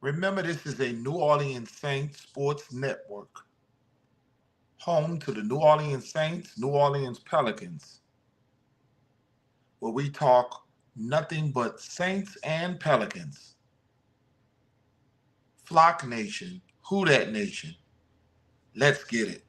Remember, this is a New Orleans Saints sports network, home to the New Orleans Saints, New Orleans Pelicans, where we talk nothing but Saints and Pelicans. Flock Nation, Who Dat Nation. Let's get it.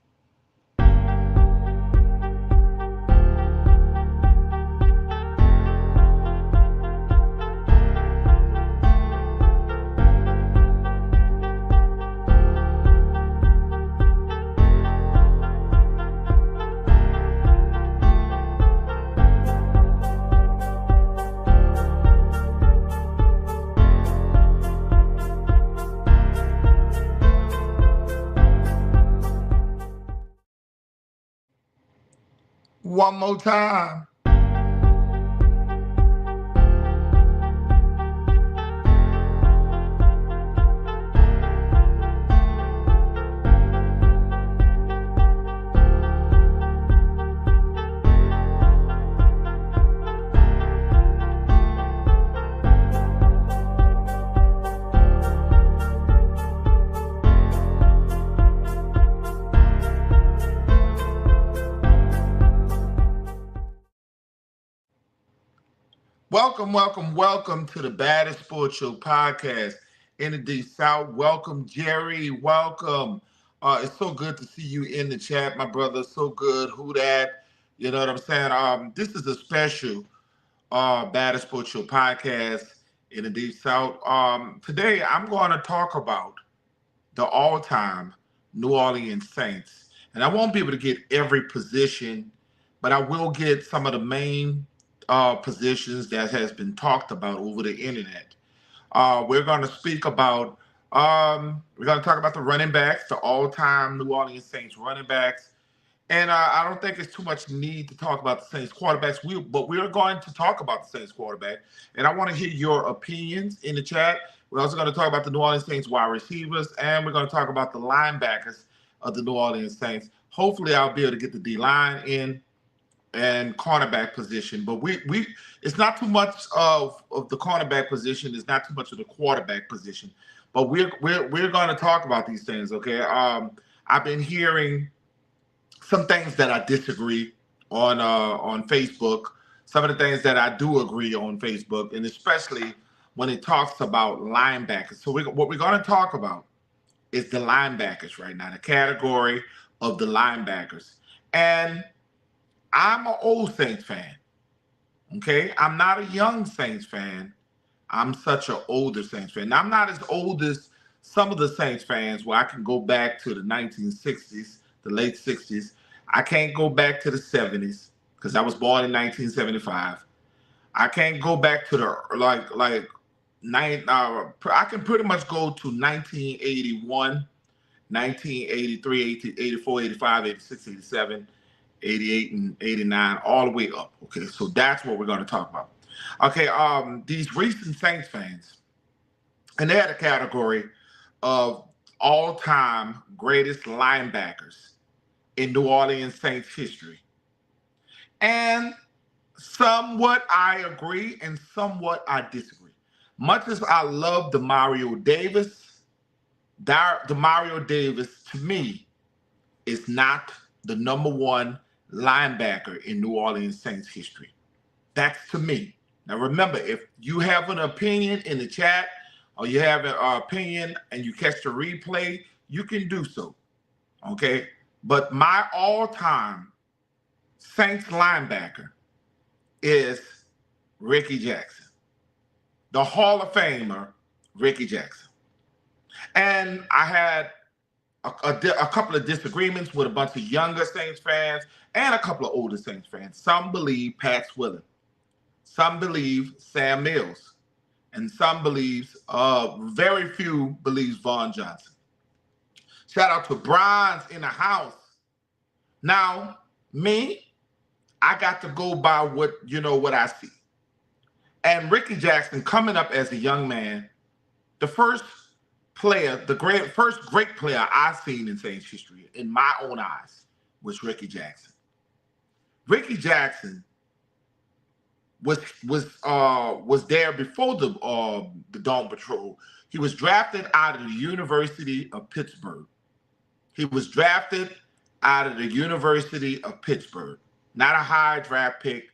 One more time. Welcome to the Baddest Sports Show podcast in the Deep South. Welcome, Jerry. Welcome. It's so good to see you in the chat, my brother. So good. Who that? You know what I'm saying? This is a special Baddest Sports Show podcast in the Deep South. Today, I'm going to talk about the all-time New Orleans Saints. And I won't be able to get every position, but I will get some of the main positions that has been talked about over the internet. We're going to speak about, we're going to talk about the running backs, the all-time New Orleans Saints running backs. And I don't think it's too much need to talk about the Saints quarterbacks, but we're going to talk about the Saints quarterback. And I want to hear your opinions in the chat. We're also going to talk about the New Orleans Saints wide receivers, and we're going to talk about the linebackers of the New Orleans Saints. Hopefully, I'll be able to get the D-line in and cornerback position, but we it's not too much of the cornerback position. It's not too much of the quarterback position, but we're going to talk about these things. Okay. I've been hearing some things that I disagree on Facebook. Some of the things that I do agree on Facebook, and especially when it talks about linebackers. So what we're going to talk about is the linebackers right now, the category of the linebackers, and I'm an old Saints fan, okay? I'm not a young Saints fan. I'm such an older Saints fan. Now, I'm not as old as some of the Saints fans where I can go back to the 1960s, the late 60s. I can't go back to the 70s because I was born in 1975. I can't go back to the, I can pretty much go to 1981, 1983, 84, 85, 86, 87. 88 and 89, all the way up. Okay, so that's what we're going to talk about. Okay, these recent Saints fans, and they had a category of all-time greatest linebackers in New Orleans Saints history. And somewhat I agree and somewhat I disagree. Much as I love Demario Davis, Demario Davis, to me, is not the number one linebacker in New Orleans Saints history. That's to me. Now remember, if you have an opinion in the chat or you have an opinion and you catch the replay, you can do so. Okay? But my all-time Saints linebacker is Ricky Jackson, the Hall of Famer Ricky Jackson. And I had a couple of disagreements with a bunch of younger Saints fans and a couple of older Saints fans. Some believe Pat Swilling, some believe Sam Mills, and some believes, very few believes Vaughn Johnson. Shout out to Bronze in the house. Now, me, I got to go by what I see. And Ricky Jackson, coming up as a young man, the first great player I've seen in Saints history, in my own eyes, was Ricky Jackson. Ricky Jackson was there before the Dawn Patrol. He was drafted out of the University of Pittsburgh. He was drafted out of the University of Pittsburgh. Not a high draft pick,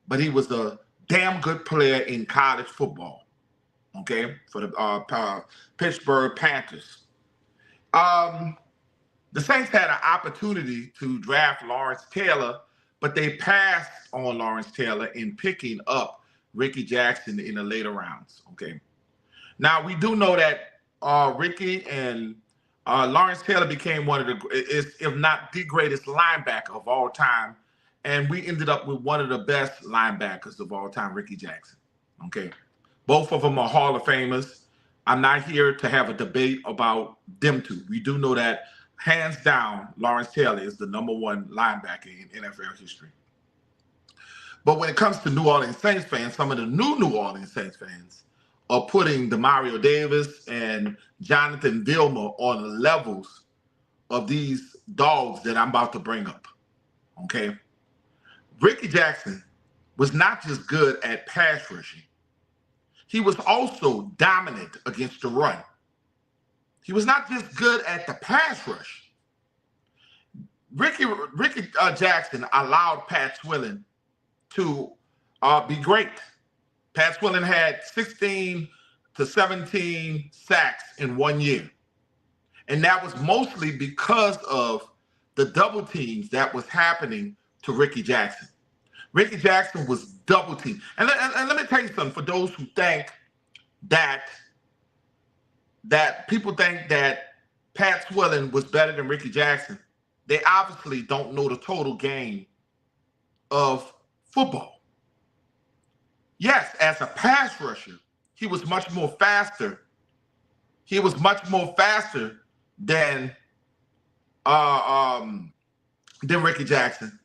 but he was a damn good player in college football, okay, for the Pittsburgh Panthers. The Saints had an opportunity to draft Lawrence Taylor, but they passed on Lawrence Taylor in picking up Rickey Jackson in the later rounds, okay? Now, we do know that Rickey and Lawrence Taylor became one of the, if not the greatest linebacker of all time, and we ended up with one of the best linebackers of all time, Rickey Jackson, okay? Both of them are Hall of Famers. I'm not here to have a debate about them two. We do know that, hands down, Lawrence Taylor is the #1 linebacker in NFL history. But when it comes to New Orleans Saints fans, some of the New Orleans Saints fans are putting Demario Davis and Jonathan Vilma on the levels of these dogs that I'm about to bring up, okay? Rickey Jackson was not just good at pass rushing. He was also dominant against the run. He was not just good at the pass rush. Rickey Jackson allowed Pat Swilling to be great. Pat Swilling had 16 to 17 sacks in 1 year. And that was mostly because of the double teams that was happening to Rickey Jackson. Rickey Jackson was double teamed. And let me tell you something, for those who think that people think that Pat Swilling was better than Rickey Jackson, they obviously don't know the total game of football. Yes, as a pass rusher, he was much more faster. He was much more faster than Rickey Jackson.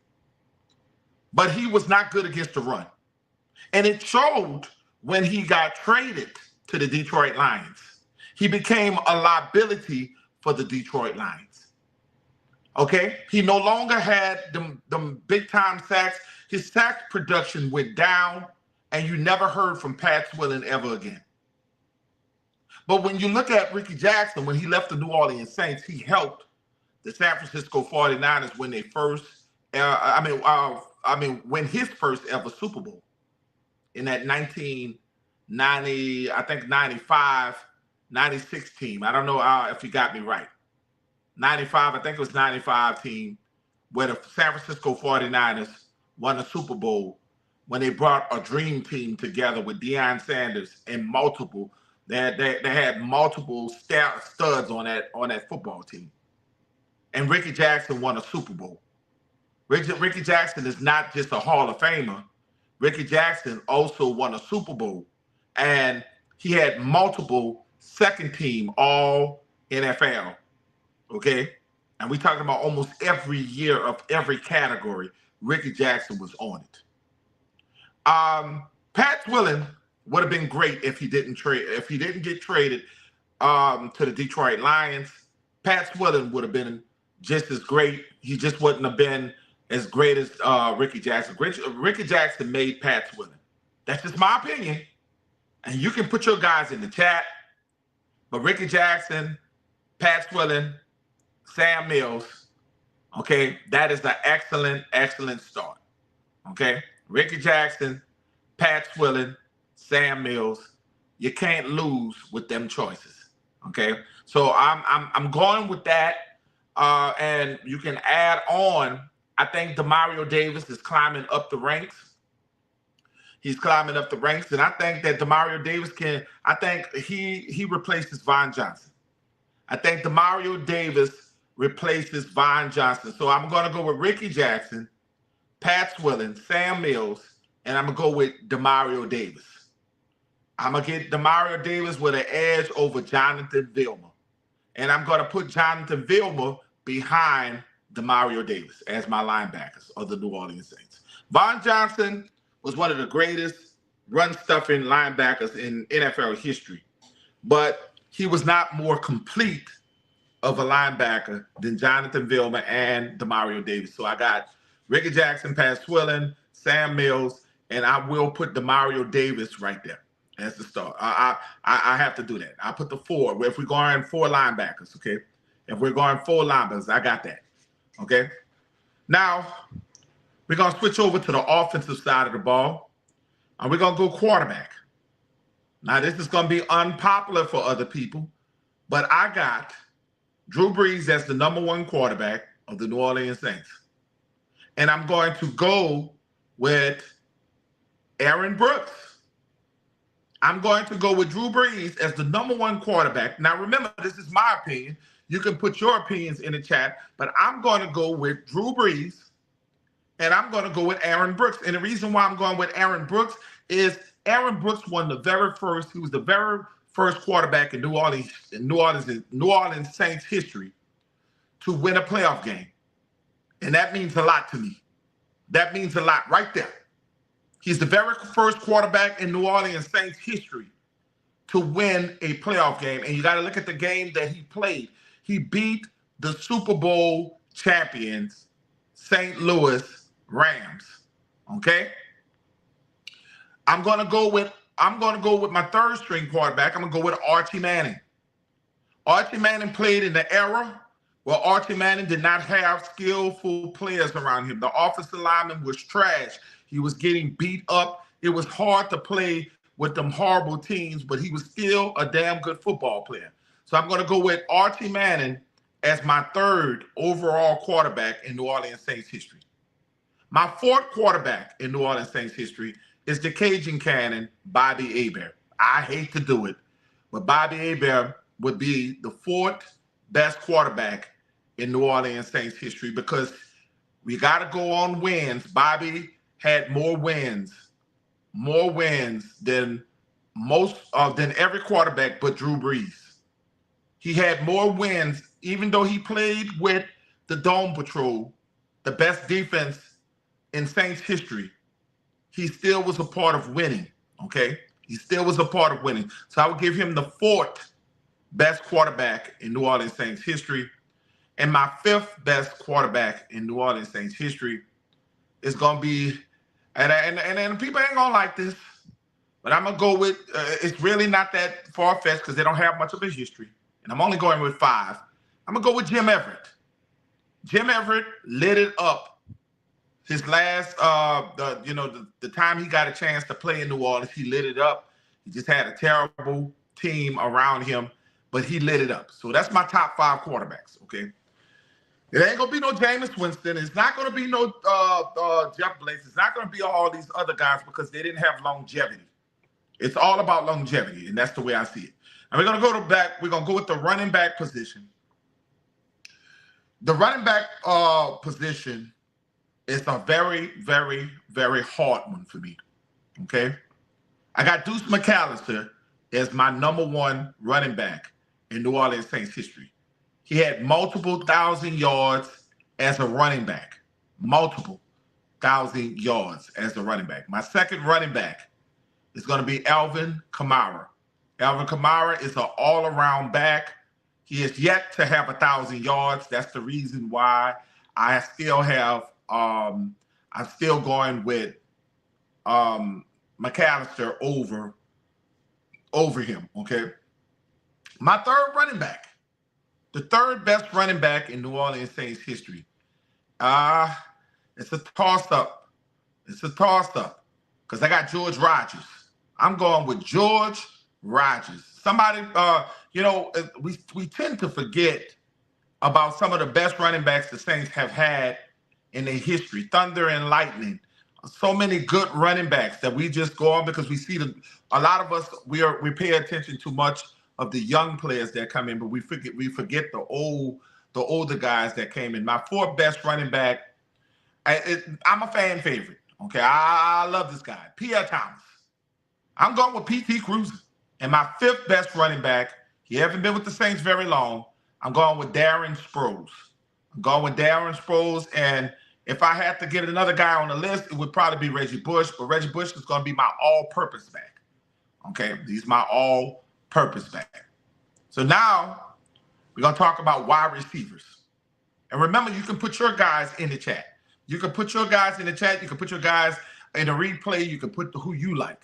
But he was not good against the run. And it showed when he got traded to the Detroit Lions. He became a liability for the Detroit Lions. Okay? He no longer had them big-time sacks. His sack production went down, and you never heard from Pat Swilling ever again. But when you look at Rickey Jackson, when he left the New Orleans Saints, he helped the San Francisco 49ers win their first, win his first ever Super Bowl in that 1990, I think 95, 96 team. I don't know if you got me right. 95, I think it was 95 team where the San Francisco 49ers won a Super Bowl when they brought a dream team together with Deion Sanders and multiple. They had multiple studs on that football team. And Rickey Jackson won a Super Bowl. Rickey Jackson is not just a Hall of Famer. Rickey Jackson also won a Super Bowl. And he had multiple second team all NFL. Okay? And we're talking about almost every year of every category, Rickey Jackson was on it. Pat Swilling would have been great if he didn't get traded to the Detroit Lions. Pat Swilling would have been just as great. He just wouldn't have been as great as Rickey Jackson. Rickey Jackson made Pat Swilling. That's just my opinion. And you can put your guys in the chat. But Rickey Jackson, Pat Swilling, Sam Mills, okay, that is an excellent, excellent start. Okay? Rickey Jackson, Pat Swilling, Sam Mills. You can't lose with them choices. Okay? So I'm going with that. And you can add on, I think Demario Davis is climbing up the ranks. He's climbing up the ranks. And I think that Demario Davis he replaces Von Johnson. I think Demario Davis replaces Von Johnson. So I'm going to go with Rickey Jackson, Pat Swilling, Sam Mills, and I'm going to go with Demario Davis. I'm going to get Demario Davis with an edge over Jonathan Vilma. And I'm going to put Jonathan Vilma behind Demario Davis as my linebackers of the New Orleans Saints. Von Johnson was one of the greatest run-stuffing linebackers in NFL history, but he was not more complete of a linebacker than Jonathan Vilma and Demario Davis. So I got Rickey Jackson, Pat Swilling, Sam Mills, and I will put Demario Davis right there. as the start. I have to do that. I put the 4. If we're going 4 linebackers, okay? If we're going 4 linebackers, I got that. Okay. Now we're gonna switch over to the offensive side of the ball, and we're gonna go quarterback. Now this is gonna be unpopular for other people, but I got Drew Brees as the #1 quarterback of the New Orleans Saints, and I'm going to go with Aaron Brooks. I'm going to go with Drew Brees as the #1 quarterback. Now, remember, this is my opinion. You can put your opinions in the chat, but I'm going to go with Drew Brees, and I'm going to go with Aaron Brooks. And the reason why I'm going with Aaron Brooks is Aaron Brooks won the very first. He was the very first quarterback in New Orleans Saints history to win a playoff game, and that means a lot to me. That means a lot right there. He's the very first quarterback in New Orleans Saints history to win a playoff game. And you got to look at the game that he played. He beat the Super Bowl champions, St. Louis Rams. Okay? I'm gonna go with my third string quarterback. I'm gonna go with Archie Manning. Archie Manning played in the era where Archie Manning did not have skillful players around him. The offensive lineman was trash. He was getting beat up. It was hard to play with them horrible teams, but he was still a damn good football player. So I'm going to go with Archie Manning as my third overall quarterback in New Orleans Saints history. My fourth quarterback in New Orleans Saints history is the Cajun Cannon, Bobby Hebert. I hate to do it, but Bobby Hebert would be the fourth best quarterback in New Orleans Saints history because we got to go on wins. Bobby had more wins than than every quarterback but Drew Brees. He had more wins, even though he played with the Dome Patrol, the best defense in Saints history. He still was a part of winning, okay? He still was a part of winning. So I would give him the fourth best quarterback in New Orleans Saints history. And my fifth best quarterback in New Orleans Saints history is going to be, and people ain't going to like this, but I'm going to go with, it's really not that far-fetched because they don't have much of a history. And I'm only going with 5. I'm going to go with Jim Everett. Jim Everett lit it up. His last, the time he got a chance to play in New Orleans, he lit it up. He just had a terrible team around him, but he lit it up. So that's my top 5 quarterbacks, okay? It ain't going to be no Jameis Winston. It's not going to be no Jeff Blakes. It's not going to be all these other guys because they didn't have longevity. It's all about longevity, and that's the way I see it. And we're going to go to back. We're going to go with the running back position. The running back position is a very, very, very hard one for me, okay? I got Deuce McAllister as my #1 running back in New Orleans Saints history. He had multiple 1,000 yards as a running back. Multiple 1,000 yards as a running back. My second running back is going to be Alvin Kamara. Alvin Kamara is an all-around back. He is yet to have 1,000 yards. That's the reason why I still have I'm still going with McAllister over him, okay? My third running back, the third best running back in New Orleans Saints history. It's a toss-up. It's a toss-up because I got George Rogers. I'm going with George Rogers. Somebody, we tend to forget about some of the best running backs the Saints have had in their history. Thunder and lightning. So many good running backs that we just go on because we see a lot of us, we pay attention too much of the young players that come in, but we forget the older guys that came in. My fourth best running back, I'm a fan favorite. Okay, I love this guy, Pierre Thomas. I'm going with P.T. Cruiser. And my fifth best running back, he hasn't been with the Saints very long. I'm going with Darren Sproles. And if I had to get another guy on the list, it would probably be Reggie Bush. But Reggie Bush is going to be my all-purpose back. Okay, he's my all-purpose back. So now we're going to talk about wide receivers. And remember, you can put your guys in the chat. You can put your guys in the chat. You can put your guys in the replay. You can put who you like.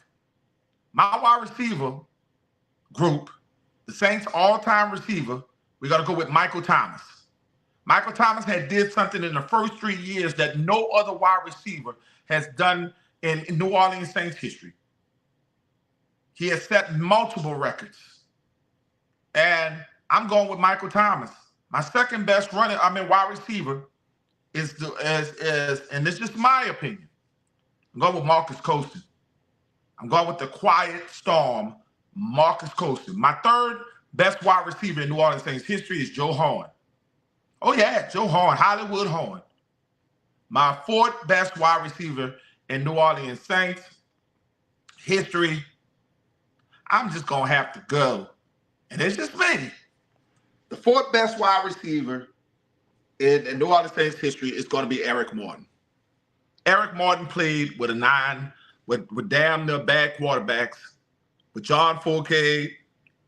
My wide receiver group, the Saints all-time receiver, we're going to go with Michael Thomas. Michael Thomas had did something in the first 3 years that no other wide receiver has done in New Orleans Saints history. He has set multiple records. And I'm going with Michael Thomas. My second best wide receiver is and this is just my opinion. I'm going with Marcus Colston. I'm going with the quiet storm, Marcus Colston. My third best wide receiver in New Orleans Saints history is Joe Horn. Oh yeah, Joe Horn, Hollywood Horn. My fourth best wide receiver in New Orleans Saints history, I'm just going to have to go. And it's just me. The fourth best wide receiver in New Orleans Saints history is going to be Eric Morton. Eric Morton played with with damn near bad quarterbacks, with John Fourcade,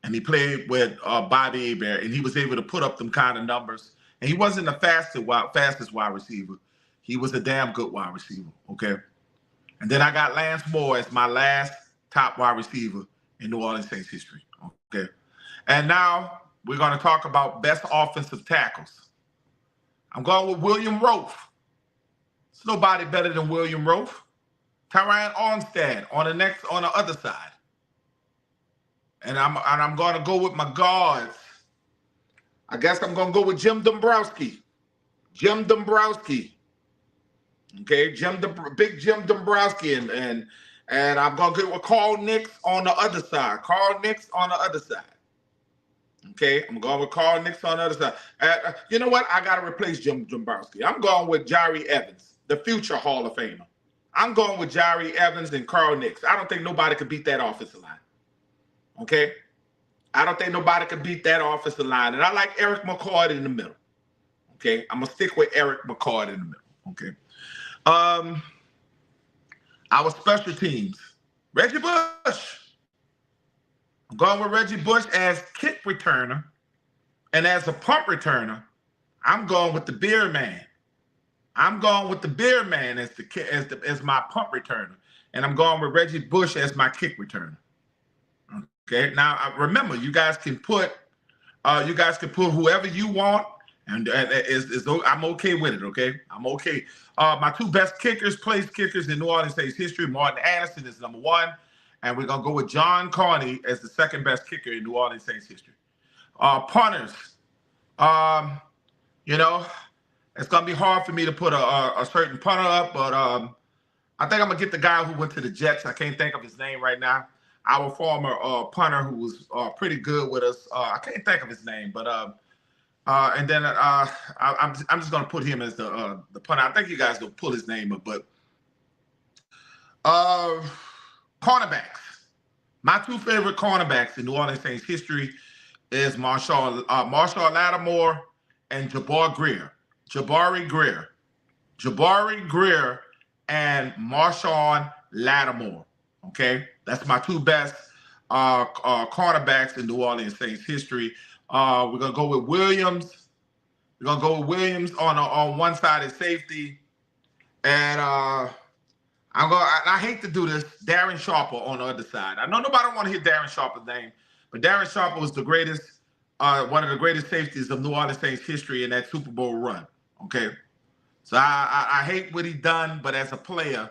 and he played with Bobby Hebert, and he was able to put up them kind of numbers. And he wasn't the fastest wide receiver. He was a damn good wide receiver, okay? And then I got Lance Moore as my last top wide receiver in New Orleans Saints history, okay? And now we're going to talk about best offensive tackles. I'm going with William Roaf. There's nobody better than William Roaf. Tyron Armstead on the other side. And I'm going to go with my guards. I guess I'm going to go with Jim Dombrowski. Jim Dombrowski. Okay, big Jim Dombrowski. And I'm going to go with Carl Nicks on the other side. Carl Nicks on the other side. Okay, I'm going with Carl Nicks on the other side. You know what? I got to replace Jim Dombrowski. I'm going with Jari Evans, the future Hall of Famer. I'm going with Jari Evans and Carl Nicks. I don't think nobody could beat that offensive line. Okay? I don't think nobody could beat that offensive line. And I like Eric McCord in the middle. Okay? I'm going to stick with Eric McCord in the middle. Okay? Our special teams. Reggie Bush. I'm going with Reggie Bush as kick returner. And as a punt returner, I'm going with the Beer Man. I'm going with the Beer Man as my punt returner. And I'm going with Reggie Bush as my kick returner. Okay. Now remember, you guys can put whoever you want, and I'm okay with it. Okay, I'm okay. My two best place kickers in New Orleans Saints history. Martin Anderson is number one, and we're gonna go with John Carney as the second best kicker in New Orleans Saints history. Punters, you know, it's gonna be hard for me to put a certain punter up, but I think I'm gonna get the guy who went to the Jets. I can't think of his name right now. Our former punter who was pretty good with us. I can't think of his name, but and then I'm just gonna put him as the punter. I think you guys will pull his name up, but cornerbacks. My two favorite cornerbacks in New Orleans Saints history is Marshall Lattimore and Jabari Greer and Marshawn Lattimore. Okay, that's my two best cornerbacks in New Orleans Saints history. We're gonna go with Williams. We're gonna go with Williams on one side as safety, and I hate to do this, Darren Sharper on the other side. I know nobody want to hear Darren Sharper's name, but Darren Sharper was the greatest, one of the greatest safeties of New Orleans Saints history in that Super Bowl run. Okay, so I hate what he done, but as a player,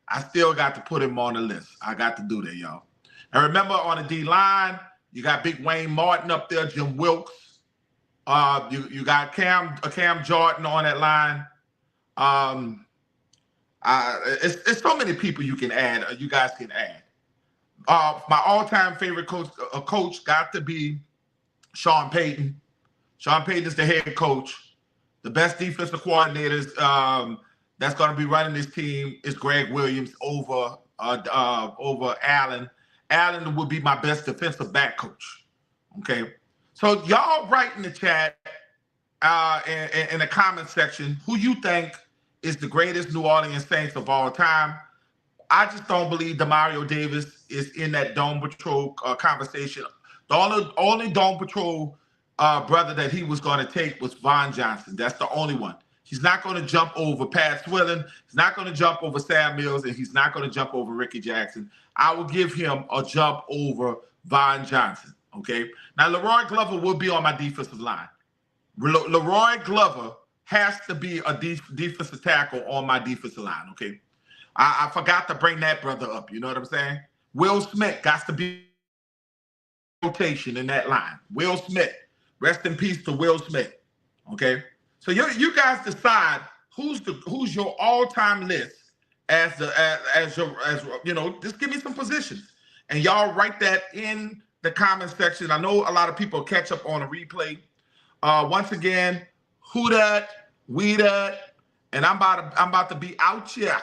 I still got to put him on the list. I got to do that, y'all. And remember, on the D-line, you got Big Wayne Martin up there, Jim Wilkes. You got Cam Jordan on that line. It's so many people you can add. You guys can add. My all-time favorite coach got to be Sean Payton. Sean Payton is the head coach. The best defensive coordinators that's going to be running this team is Greg Williams over Allen. Allen would be my best defensive back coach. Okay, so y'all write in the chat in the comment section who you think is the greatest New Orleans Saints of all time. I just don't believe Demario Davis is in that Dome Patrol conversation. The only Dome Patrol brother that he was going to take was Von Johnson. That's the only one. He's not going to jump over Pat Swilling. He's not going to jump over Sam Mills, and he's not going to jump over Ricky Jackson. I will give him a jump over Von Johnson. Okay. Now, Leroy Glover will be on my defensive line. Leroy Glover has to be a defensive tackle on my defensive line. Okay. I forgot to bring that brother up. You know what I'm saying? Will Smith got to be rotation in that line. Will Smith. Rest in peace to Will Smith. Okay. So you guys decide who's your all-time list as you know, just give me some positions. And y'all write that in the comment section. I know a lot of people catch up on a replay. Once again, who dat, we dat, and I'm about to be out here.